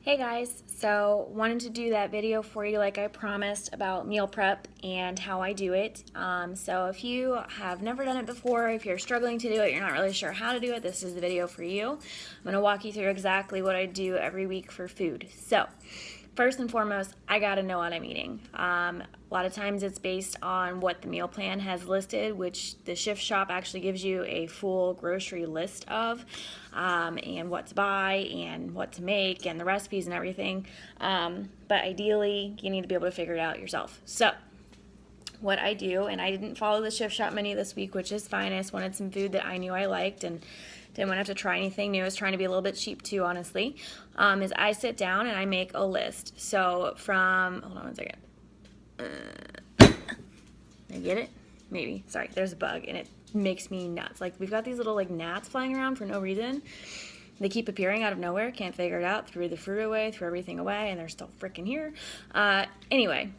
Hey guys, so wanted to do that video for you like I promised about meal prep and how I do it. So if you have never done it before, if you're struggling to do it, you're not really sure how to do it, this is the video for you. I'm going to walk you through exactly what I do every week for food. So first and foremost, I gotta know what I'm eating. A lot of times it's based on what the meal plan has listed, which the Shift Shop actually gives you a full grocery list of, and what to buy and what to make and the recipes and everything. But ideally, you need to be able to figure it out yourself. So what I do, and I didn't follow the Shift Shop menu this week, which is fine. I just wanted some food that I knew I liked and didn't want to have to try anything new. I was trying to be a little bit cheap too, honestly. Is I sit down and I make a list. So from, hold on one second. I get it? Maybe. Sorry, there's a bug and it makes me nuts. Like we've got these little like gnats flying around for no reason. They keep appearing out of nowhere. Can't figure it out. Threw the fruit away, threw everything away, and they're still freaking here. Anyway,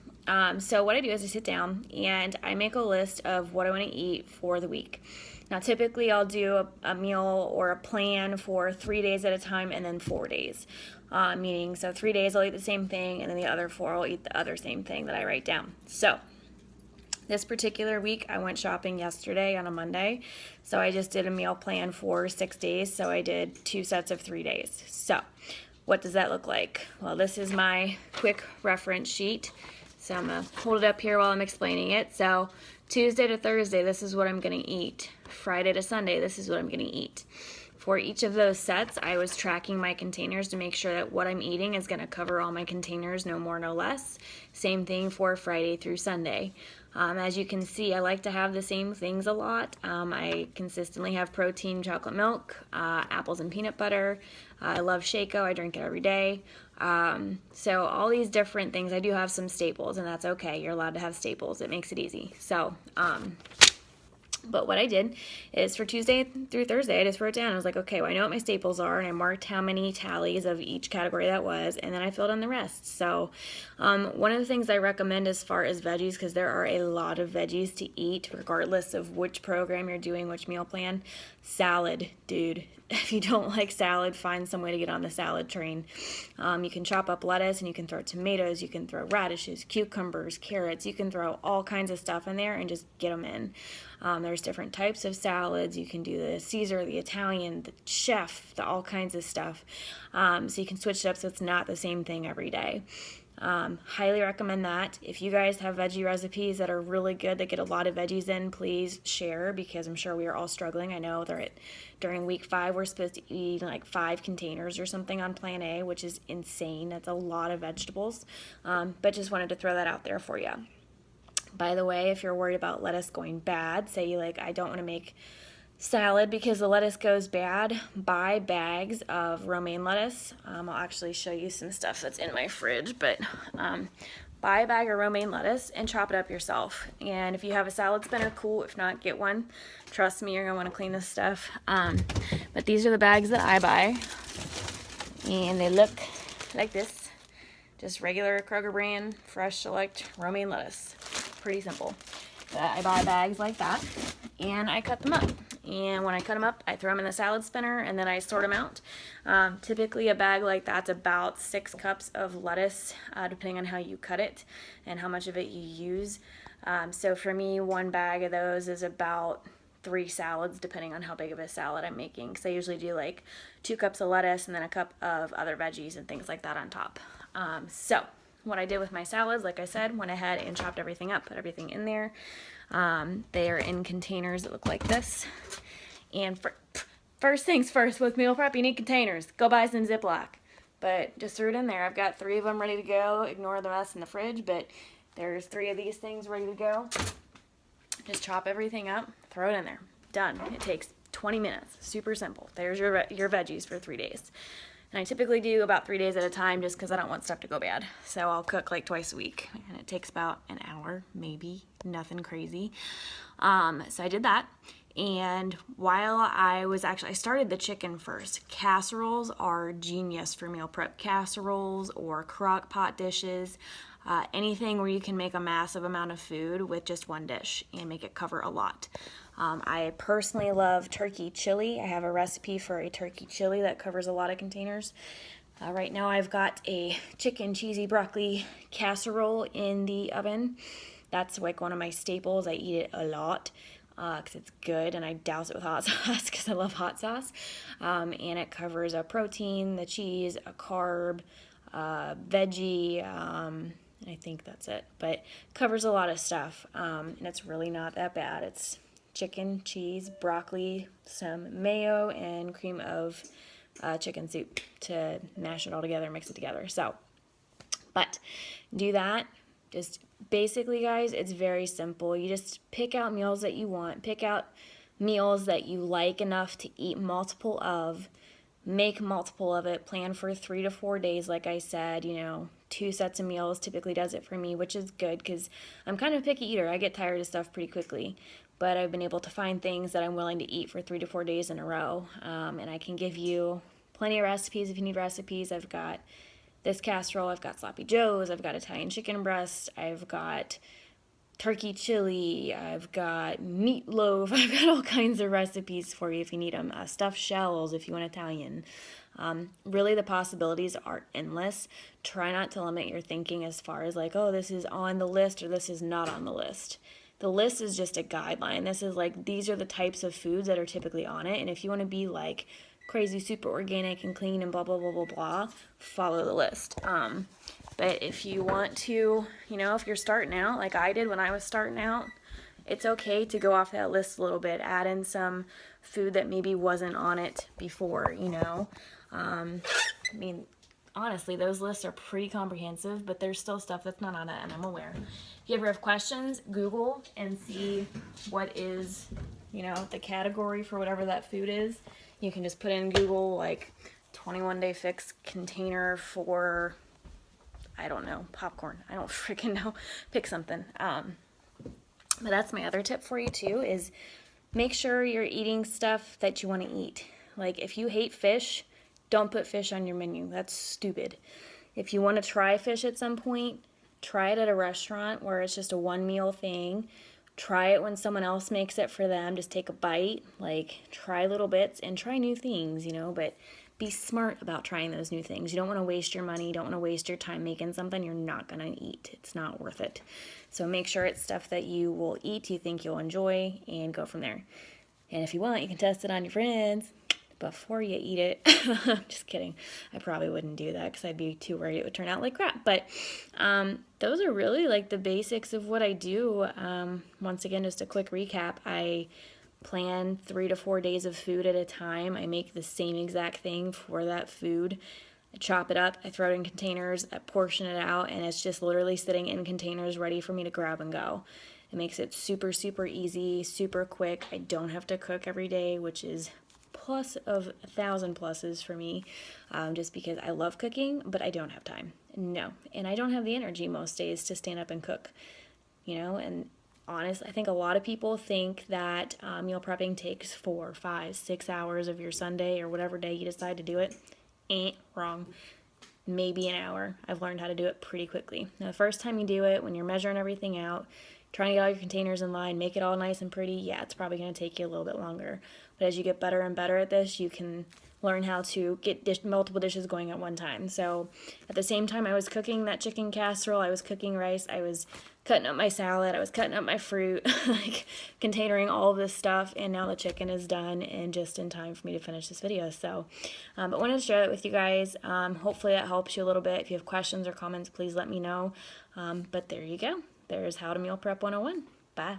so what I do is I sit down and I make a list of what I want to eat for the week. Now, typically I'll do a meal or a plan for 3 days at a time and then 4 days. Meaning, so 3 days I'll eat the same thing and then the other 4 I'll eat the other same thing that I write down. So this particular week, I went shopping yesterday on a Monday, so I just did a meal plan for 6 days, so I did 2 sets of 3 days. So what does that look like? Well, this is my quick reference sheet, so I'm going to hold it up here while I'm explaining it. So Tuesday to Thursday, this is what I'm going to eat. Friday to Sunday, this is what I'm going to eat. For each of those sets, I was tracking my containers to make sure that what I'm eating is going to cover all my containers, no more, no less. Same thing for Friday through Sunday. As you can see, I like to have the same things a lot. I consistently have protein, chocolate milk, apples and peanut butter. I love Shaco. I drink it every day. So all these different things. I do have some staples, and that's okay. You're allowed to have staples. It makes it easy. So, but what I did is for Tuesday through Thursday, I just wrote down, I was like, okay, well, I know what my staples are, and I marked how many tallies of each category that was, and then I filled in the rest. So one of the things I recommend as far as veggies, because there are a lot of veggies to eat, regardless of which program you're doing, which meal plan, salad, dude. If you don't like salad, find some way to get on the salad train. You can chop up lettuce and you can throw tomatoes, you can throw radishes, cucumbers, carrots, you can throw all kinds of stuff in there and just get them in. There's different types of salads. You can do the Caesar, the Italian, the chef, all kinds of stuff. So you can switch it up so it's not the same thing every day. Highly recommend that. If you guys have veggie recipes that are really good, that get a lot of veggies in, please share, because I'm sure we are all struggling. I know during week 5 we're supposed to eat like 5 containers or something on plan A, which is insane. That's a lot of vegetables, but just wanted to throw that out there for you. By the way, if you're worried about lettuce going bad, say you I don't want to make salad because the lettuce goes bad, buy bags of romaine lettuce. I'll actually show you some stuff that's in my fridge, but buy a bag of romaine lettuce and chop it up yourself. And if you have a salad spinner, cool. If not, get one. Trust me, you're going to want to clean this stuff. But these are the bags that I buy, and they look like this. Just regular Kroger brand, fresh select romaine lettuce. Pretty simple. I buy bags like that, and I cut them up. And when I cut them up, I throw them in the salad spinner, and then I sort them out. Typically, a bag like that's about 6 cups of lettuce, depending on how you cut it and how much of it you use. So for me, one bag of those is about 3 salads, depending on how big of a salad I'm making. Because I usually do like 2 cups of lettuce and then a cup of other veggies and things like that on top. So what I did with my salads, like I said, went ahead and chopped everything up, put everything in there. They are in containers that look like this. And first things first, with meal prep, you need containers. Go buy some Ziploc. But just threw it in there. I've got 3 of them ready to go. Ignore the rest in the fridge, but there's 3 of these things ready to go. Just chop everything up, throw it in there. Done. It takes 20 minutes. Super simple. There's your veggies for 3 days. And I typically do about 3 days at a time just because I don't want stuff to go bad. So I'll cook like twice a week, and it takes about an hour, maybe, nothing crazy. So I did that. And while I started the chicken first. Casseroles are genius for meal prep. Casseroles or crock pot dishes. Anything where you can make a massive amount of food with just one dish and make it cover a lot. I personally love turkey chili. I have a recipe for a turkey chili that covers a lot of containers. Right now I've got a chicken cheesy broccoli casserole in the oven. That's like one of my staples. I eat it a lot because it's good, and I douse it with hot sauce because I love hot sauce. And it covers a protein, the cheese, a carb, veggie, and I think that's it. But covers a lot of stuff, and it's really not that bad. It's chicken, cheese, broccoli, some mayo, and cream of chicken soup to mash it all together, mix it together. So, but do that. Just basically, guys, it's very simple. You just pick out meals that you want, pick out meals that you like enough to eat multiple of, make multiple of it, plan for 3 to 4 days. Like I said, 2 sets of meals typically does it for me, which is good because I'm kind of a picky eater. I get tired of stuff pretty quickly, but I've been able to find things that I'm willing to eat for 3 to 4 days in a row, and I can give you plenty of recipes if you need recipes. I've got this casserole, I've got sloppy joes, I've got Italian chicken breast, I've got turkey chili, I've got meatloaf, I've got all kinds of recipes for you if you need them. Stuffed shells if you want Italian. Really, the possibilities are endless. Try not to limit your thinking as far as like, oh, this is on the list or this is not on the list. The list is just a guideline. This is like, these are the types of foods that are typically on it, and if you want to be like crazy super organic and clean and blah blah blah blah blah, follow the list. But if you want to, if you're starting out like I did when I was starting out, it's okay to go off that list a little bit, add in some food that maybe wasn't on it before. Honestly, those lists are pretty comprehensive, but there's still stuff that's not on it, and I'm aware. If you ever have questions, Google and see what is, the category for whatever that food is. You can just put in Google, like, 21-day fix container for, I don't know, popcorn. I don't freaking know. Pick something. But that's my other tip for you, too, is make sure you're eating stuff that you want to eat. Like, if you hate fish, don't put fish on your menu. That's stupid. If you want to try fish at some point, try it at a restaurant where it's just a one-meal thing. Try it when someone else makes it for them. Just take a bite. Like, try little bits and try new things, but be smart about trying those new things. You don't want to waste your money. You don't want to waste your time making something you're not going to eat. It's not worth it. So make sure it's stuff that you will eat, you think you'll enjoy, and go from there. And if you want, you can test it on your friends before you eat it. Just kidding. I probably wouldn't do that because I'd be too worried it would turn out like crap. But those are really like the basics of what I do. Once again, just a quick recap. I plan 3 to 4 days of food at a time. I make the same exact thing for that food. I chop it up, I throw it in containers, I portion it out, and it's just literally sitting in containers ready for me to grab and go. It makes it super, super easy, super quick. I don't have to cook every day, which is plus of 1,000 pluses for me, just because I love cooking, but I don't have time. No, and I don't have the energy most days to stand up and cook, and honest, I think a lot of people think that meal prepping takes 4, 5, 6 hours of your Sunday or whatever day you decide to do it. Ain't wrong. Maybe an hour. I've learned how to do it pretty quickly. Now, the first time you do it, when you're measuring everything out, trying to get all your containers in line, make it all nice and pretty, yeah, it's probably going to take you a little bit longer. But as you get better and better at this, you can learn how to get multiple dishes going at one time. So at the same time I was cooking that chicken casserole, I was cooking rice, I was cutting up my salad, I was cutting up my fruit, like containering all of this stuff, and now the chicken is done and just in time for me to finish this video. So, but wanted to share that with you guys. Hopefully that helps you a little bit. If you have questions or comments, please let me know. But there you go. There's How to Meal Prep 101. Bye.